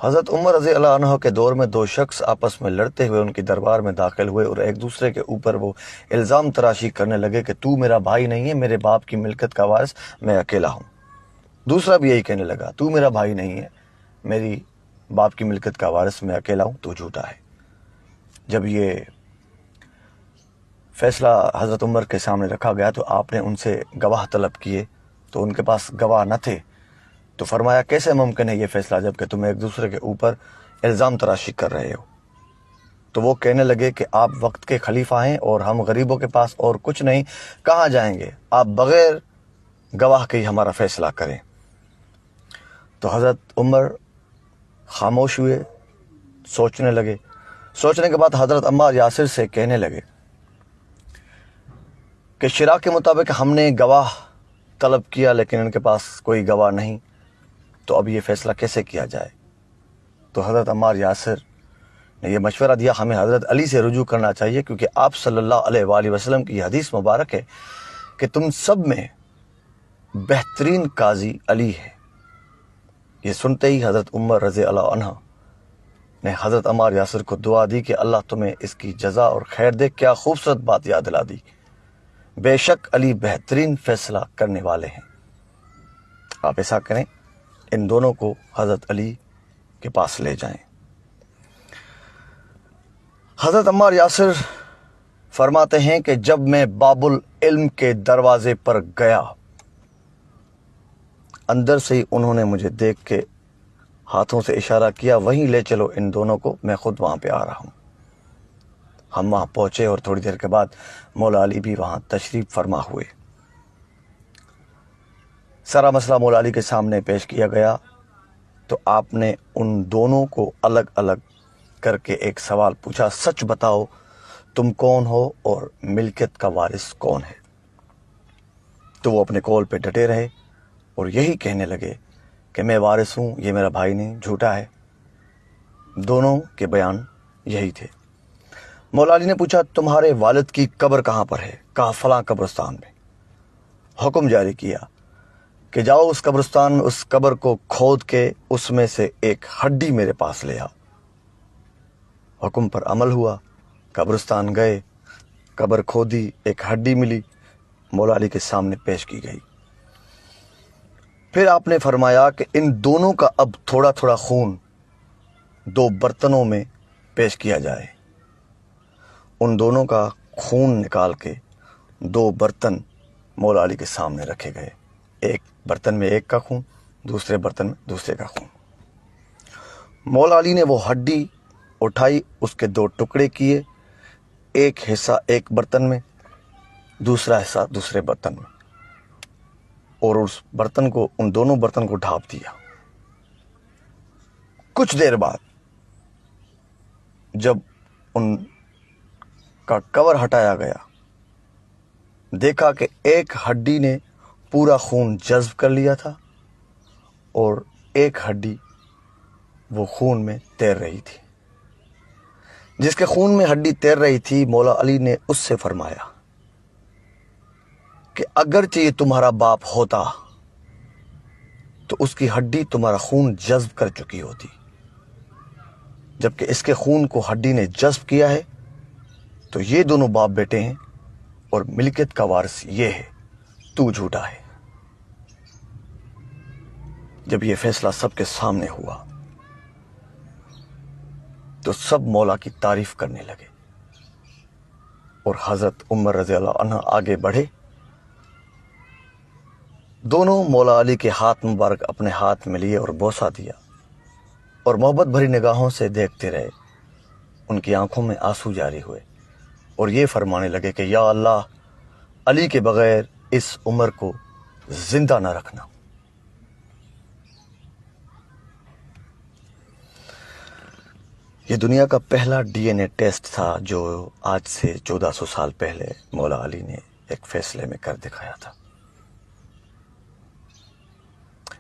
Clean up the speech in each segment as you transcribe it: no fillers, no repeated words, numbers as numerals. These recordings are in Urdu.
حضرت عمر رضی اللہ عنہ کے دور میں دو شخص آپس میں لڑتے ہوئے ان کی دربار میں داخل ہوئے اور ایک دوسرے کے اوپر وہ الزام تراشی کرنے لگے کہ تو میرا بھائی نہیں ہے، میرے باپ کی ملکت کا وارث میں اکیلا ہوں۔ دوسرا بھی یہی کہنے لگا، تو میرا بھائی نہیں ہے، میری باپ کی ملکت کا وارث میں اکیلا ہوں، تو جھوٹا ہے۔ جب یہ فیصلہ حضرت عمر کے سامنے رکھا گیا تو آپ نے ان سے گواہ طلب کیے، تو ان کے پاس گواہ نہ تھے، تو فرمایا کیسے ممکن ہے یہ فیصلہ جب کہ تم ایک دوسرے کے اوپر الزام تراشی کر رہے ہو؟ تو وہ کہنے لگے کہ آپ وقت کے خلیفہ ہیں اور ہم غریبوں کے پاس اور کچھ نہیں، کہاں جائیں گے؟ آپ بغیر گواہ کے ہی ہمارا فیصلہ کریں۔ تو حضرت عمر خاموش ہوئے، سوچنے لگے۔ سوچنے کے بعد حضرت عمار یاسر سے کہنے لگے کہ شرع کے مطابق ہم نے گواہ طلب کیا لیکن ان کے پاس کوئی گواہ نہیں، تو اب یہ فیصلہ کیسے کیا جائے؟ تو حضرت عمار یاسر نے یہ مشورہ دیا، ہمیں حضرت علی سے رجوع کرنا چاہیے، کیونکہ آپ صلی اللہ علیہ وآلہ وسلم کی حدیث مبارک ہے کہ تم سب میں بہترین قاضی علی ہے۔ یہ سنتے ہی حضرت عمر رضی اللہ عنہ نے حضرت عمار یاسر کو دعا دی کہ اللہ تمہیں اس کی جزا اور خیر دے۔ کیا خوبصورت بات یاد دلا دی، بے شک علی بہترین فیصلہ کرنے والے ہیں۔ آپ ایسا کریں، ان دونوں کو حضرت علی کے پاس لے جائیں۔ حضرت عمار یاسر فرماتے ہیں کہ جب میں باب العلم کے دروازے پر گیا، اندر سے ہی انہوں نے مجھے دیکھ کے ہاتھوں سے اشارہ کیا، وہیں لے چلو ان دونوں کو، میں خود وہاں پہ آ رہا ہوں۔ ہم وہاں پہنچے اور تھوڑی دیر کے بعد مولا علی بھی وہاں تشریف فرما ہوئے۔ سارا مسئلہ مولا علی کے سامنے پیش کیا گیا تو آپ نے ان دونوں کو الگ الگ کر کے ایک سوال پوچھا، سچ بتاؤ تم کون ہو اور ملکیت کا وارث کون ہے؟ تو وہ اپنے قول پہ ڈٹے رہے اور یہی کہنے لگے کہ میں وارث ہوں، یہ میرا بھائی نہیں، جھوٹا ہے۔ دونوں کے بیان یہی تھے۔ مولا علی نے پوچھا تمہارے والد کی قبر کہاں پر ہے؟ کہا فلاں قبرستان میں۔ حکم جاری کیا کہ جاؤ اس قبرستان میں، اس قبر کو کھود کے اس میں سے ایک ہڈی میرے پاس لے آؤ۔ حکم پر عمل ہوا، قبرستان گئے، قبر کھودی، ایک ہڈی ملی، مولا علی کے سامنے پیش کی گئی۔ پھر آپ نے فرمایا کہ ان دونوں کا اب تھوڑا تھوڑا خون دو برتنوں میں پیش کیا جائے۔ ان دونوں کا خون نکال کے دو برتن مولا علی کے سامنے رکھے گئے، ایک برتن میں ایک کا خون، دوسرے برتن میں دوسرے کا خون۔ مولا علی نے وہ ہڈی اٹھائی، اس کے دو ٹکڑے کیے، ایک حصہ ایک برتن میں، دوسرا حصہ دوسرے برتن میں، اور اس برتن کو، ان دونوں برتن کو ڈھانپ دیا۔ کچھ دیر بعد جب ان کا کور ہٹایا گیا، دیکھا کہ ایک ہڈی نے پورا خون جذب کر لیا تھا اور ایک ہڈی وہ خون میں تیر رہی تھی۔ جس کے خون میں ہڈی تیر رہی تھی، مولا علی نے اس سے فرمایا کہ اگرچہ یہ تمہارا باپ ہوتا تو اس کی ہڈی تمہارا خون جذب کر چکی ہوتی، جبکہ اس کے خون کو ہڈی نے جذب کیا ہے، تو یہ دونوں باپ بیٹے ہیں اور ملکیت کا وارث یہ ہے، تو جھوٹا ہے۔ جب یہ فیصلہ سب کے سامنے ہوا تو سب مولا کی تعریف کرنے لگے، اور حضرت عمر رضی اللہ عنہ آگے بڑھے، دونوں مولا علی کے ہاتھ مبارک اپنے ہاتھ میں لیے اور بوسہ دیا، اور محبت بھری نگاہوں سے دیکھتے رہے۔ ان کی آنکھوں میں آنسو جاری ہوئے اور یہ فرمانے لگے کہ یا اللہ، علی کے بغیر اس عمر کو زندہ نہ رکھنا۔ یہ دنیا کا پہلا DNA ٹیسٹ تھا جو آج سے 1400 سال پہلے مولا علی نے ایک فیصلے میں کر دکھایا تھا۔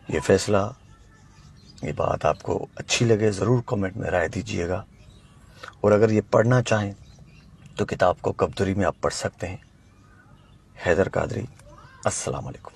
یہ فیصلہ، یہ بات آپ کو اچھی لگے ضرور کمنٹ میں رائے دیجئے گا، اور اگر یہ پڑھنا چاہیں تو کتاب کو کبدری میں آپ پڑھ سکتے ہیں۔ حیدر قادری، السلام علیکم۔